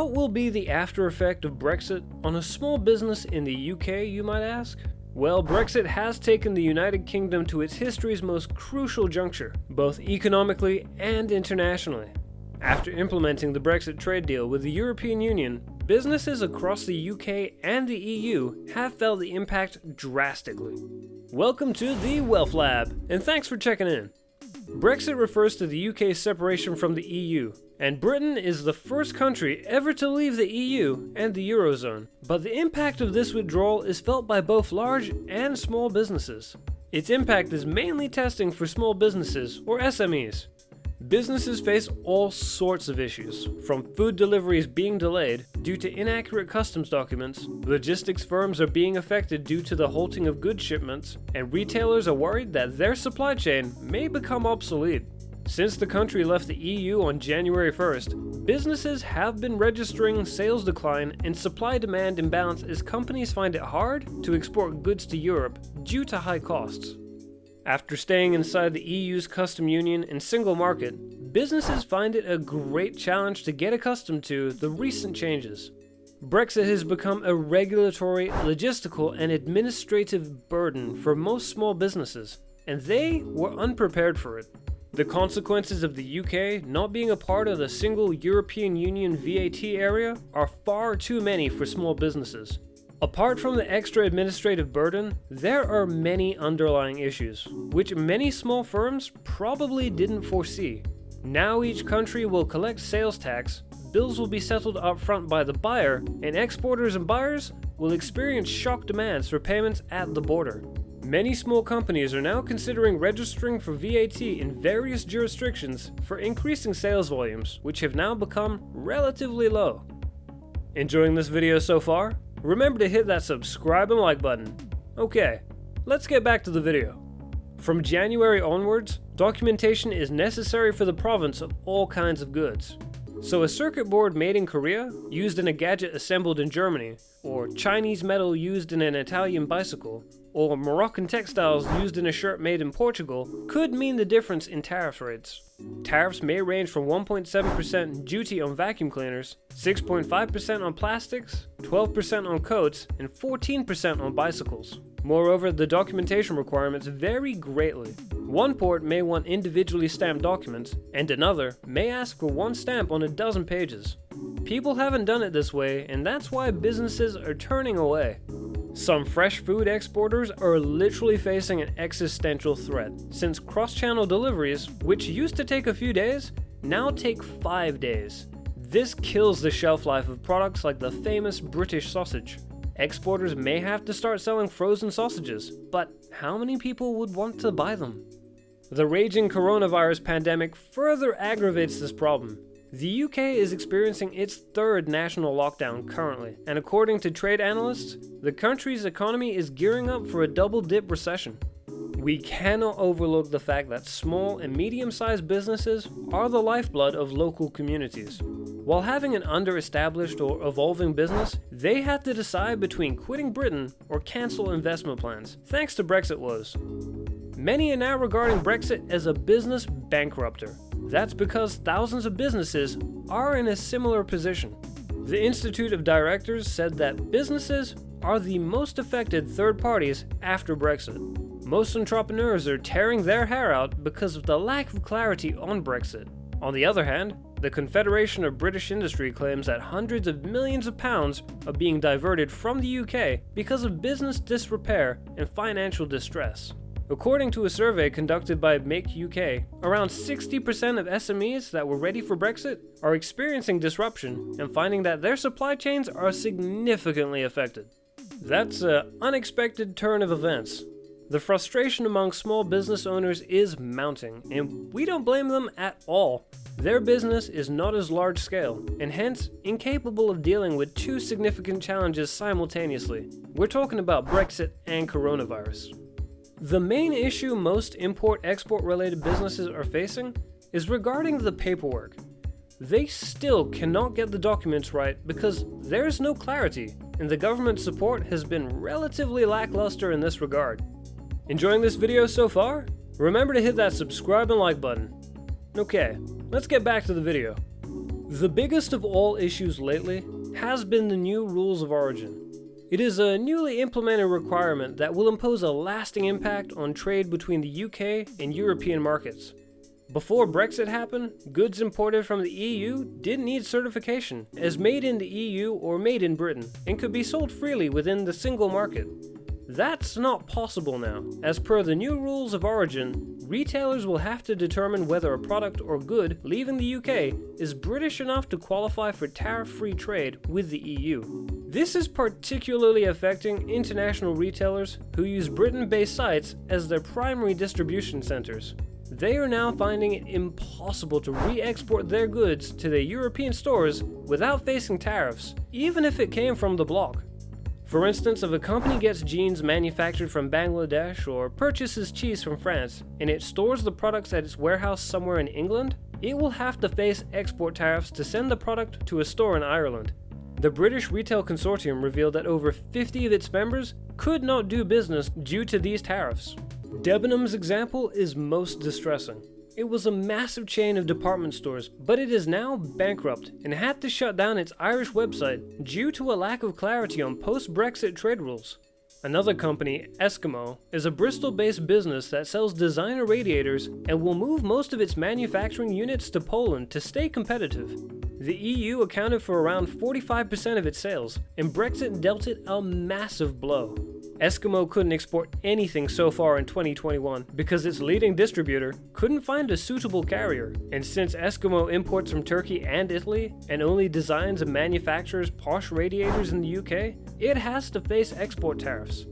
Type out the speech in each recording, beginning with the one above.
What will be the after effect of Brexit on a small business in the UK, you might ask? Well, Brexit has taken the United Kingdom to its history's most crucial juncture, both economically and internationally. After implementing the Brexit trade deal with the European Union, businesses across the UK and the EU have felt the impact drastically. Welcome to the Wealth Lab, and thanks for checking in. Brexit refers to the UK's separation from the EU, and Britain is the first country ever to leave the EU and the Eurozone. But the impact of this withdrawal is felt by both large and small businesses. Its impact is mainly testing for small businesses, or SMEs. Businesses face all sorts of issues, from food deliveries being delayed due to inaccurate customs documents, logistics firms are being affected due to the halting of goods shipments, and retailers are worried that their supply chain may become obsolete. Since the country left the EU on January 1st, businesses have been registering sales decline and supply-demand imbalance as companies find it hard to export goods to Europe due to high costs. After staying inside the EU's custom union and single market, businesses find it a great challenge to get accustomed to the recent changes. Brexit has become a regulatory, logistical, and administrative burden for most small businesses, and they were unprepared for it. The consequences of the UK not being a part of the single European Union VAT area are far too many for small businesses. Apart from the extra administrative burden, there are many underlying issues, which many small firms probably didn't foresee. Now each country will collect sales tax, bills will be settled up front by the buyer, and exporters and buyers will experience shock demands for payments at the border. Many small companies are now considering registering for VAT in various jurisdictions for increasing sales volumes, which have now become relatively low. Enjoying this video so far? Remember to hit that subscribe and like button. Okay, let's get back to the video. From January onwards, documentation is necessary for the province of all kinds of goods. So a circuit board made in Korea, used in a gadget assembled in Germany, or Chinese metal used in an Italian bicycle, or Moroccan textiles used in a shirt made in Portugal could mean the difference in tariff rates. Tariffs may range from 1.7% duty on vacuum cleaners, 6.5% on plastics, 12% on coats, and 14% on bicycles. Moreover, the documentation requirements vary greatly. One port may want individually stamped documents, and another may ask for one stamp on a dozen pages. People haven't done it this way, and that's why businesses are turning away. Some fresh food exporters are literally facing an existential threat, since cross-channel deliveries, which used to take a few days, now take 5 days. This kills the shelf life of products like the famous British sausage. Exporters may have to start selling frozen sausages, but how many people would want to buy them? The raging coronavirus pandemic further aggravates this problem. The UK is experiencing its third national lockdown currently, and according to trade analysts, the country's economy is gearing up for a double-dip recession. We cannot overlook the fact that small and medium-sized businesses are the lifeblood of local communities. While having an under-established or evolving business, they had to decide between quitting Britain or cancel investment plans, thanks to Brexit woes. Many are now regarding Brexit as a business bankrupter. That's because thousands of businesses are in a similar position. The Institute of Directors said that businesses are the most affected third parties after Brexit. Most entrepreneurs are tearing their hair out because of the lack of clarity on Brexit. On the other hand, the Confederation of British Industry claims that hundreds of millions of pounds are being diverted from the UK because of business disrepair and financial distress. According to a survey conducted by Make UK, around 60% of SMEs that were ready for Brexit are experiencing disruption and finding that their supply chains are significantly affected. That's an unexpected turn of events. The frustration among small business owners is mounting, and we don't blame them at all. Their business is not as large scale, and hence incapable of dealing with two significant challenges simultaneously. We're talking about Brexit and coronavirus. The main issue most import-export related businesses are facing is regarding the paperwork. They still cannot get the documents right because there's no clarity, and the government support has been relatively lackluster in this regard. Enjoying this video so far? Remember to hit that subscribe and like button. Okay, let's get back to the video. The biggest of all issues lately has been the new rules of origin. It is a newly implemented requirement that will impose a lasting impact on trade between the UK and European markets. Before Brexit happened, goods imported from the EU didn't need certification as made in the EU or made in Britain and could be sold freely within the single market. That's not possible now. As per the new rules of origin, retailers will have to determine whether a product or good leaving the UK is British enough to qualify for tariff-free trade with the EU. This is particularly affecting international retailers who use Britain-based sites as their primary distribution centers. They are now finding it impossible to re-export their goods to their European stores without facing tariffs, even if it came from the bloc. For instance, if a company gets jeans manufactured from Bangladesh or purchases cheese from France and it stores the products at its warehouse somewhere in England, it will have to face export tariffs to send the product to a store in Ireland. The British Retail Consortium revealed that over 50 of its members could not do business due to these tariffs. Debenhams' example is most distressing. It was a massive chain of department stores, but it is now bankrupt and had to shut down its Irish website due to a lack of clarity on post-Brexit trade rules. Another company, Eskimo, is a Bristol-based business that sells designer radiators and will move most of its manufacturing units to Poland to stay competitive. The EU accounted for around 45% of its sales, and Brexit dealt it a massive blow. Eskimo couldn't export anything so far in 2021 because its leading distributor couldn't find a suitable carrier, and since Eskimo imports from Turkey and Italy and only designs and manufactures posh radiators in the UK, it has to face export tariffs.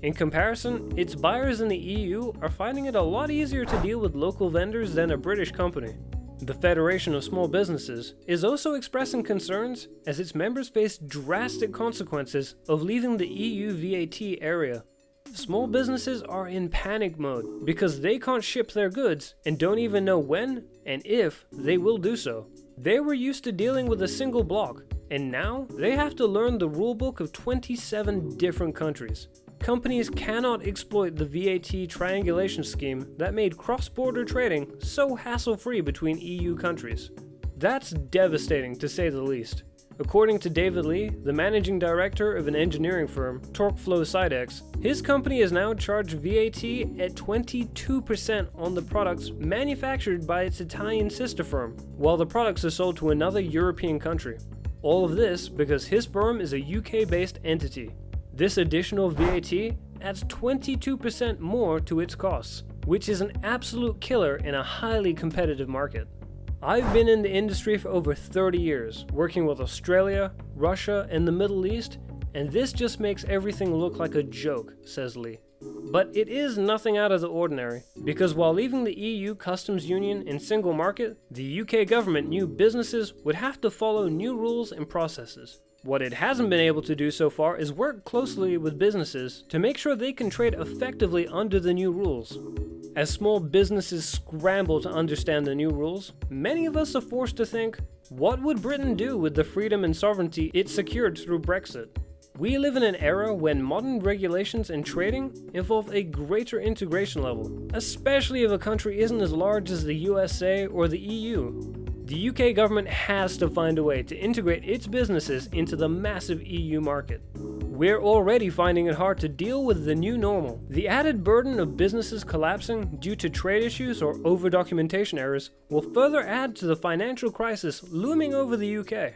In comparison, its buyers in the EU are finding it a lot easier to deal with local vendors than a British company. The Federation of Small Businesses is also expressing concerns as its members face drastic consequences of leaving the EU VAT area. Small businesses are in panic mode because they can't ship their goods and don't even know when and if they will do so. They were used to dealing with a single block, and now they have to learn the rulebook of 27 different countries. Companies cannot exploit the VAT triangulation scheme that made cross-border trading so hassle-free between EU countries. That's devastating to say the least. According to David Lee, the managing director of an engineering firm, TorqueFlow Sidex, his company is now charged VAT at 22% on the products manufactured by its Italian sister firm, while the products are sold to another European country. All of this because his firm is a UK-based entity. This additional VAT adds 22% more to its costs, which is an absolute killer in a highly competitive market. I've been in the industry for over 30 years, working with Australia, Russia, and the Middle East, and this just makes everything look like a joke, says Lee. But it is nothing out of the ordinary, because while leaving the EU customs union and single market, the UK government knew businesses would have to follow new rules and processes. What it hasn't been able to do so far is work closely with businesses to make sure they can trade effectively under the new rules. As small businesses scramble to understand the new rules, many of us are forced to think, what would Britain do with the freedom and sovereignty it secured through Brexit? We live in an era when modern regulations and trading involve a greater integration level, especially if a country isn't as large as the USA or the EU. The UK government has to find a way to integrate its businesses into the massive EU market. We're already finding it hard to deal with the new normal. The added burden of businesses collapsing due to trade issues or over-documentation errors will further add to the financial crisis looming over the UK.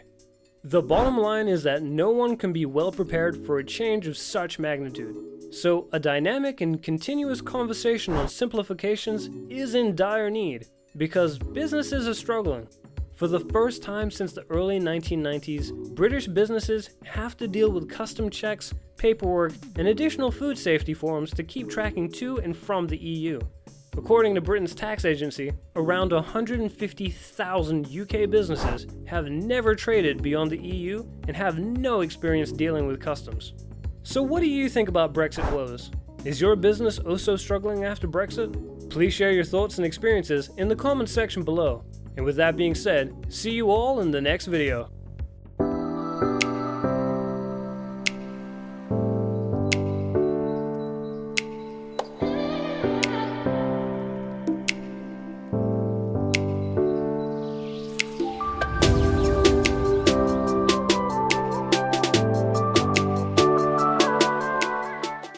The bottom line is that no one can be well prepared for a change of such magnitude. So a dynamic and continuous conversation on simplifications is in dire need, because businesses are struggling. For the first time since the early 1990s, British businesses have to deal with custom checks, paperwork, and additional food safety forms to keep tracking to and from the EU. According to Britain's tax agency, around 150,000 UK businesses have never traded beyond the EU and have no experience dealing with customs. So what do you think about Brexit woes? Is your business also struggling after Brexit? Please share your thoughts and experiences in the comments section below. And with that being said, see you all in the next video.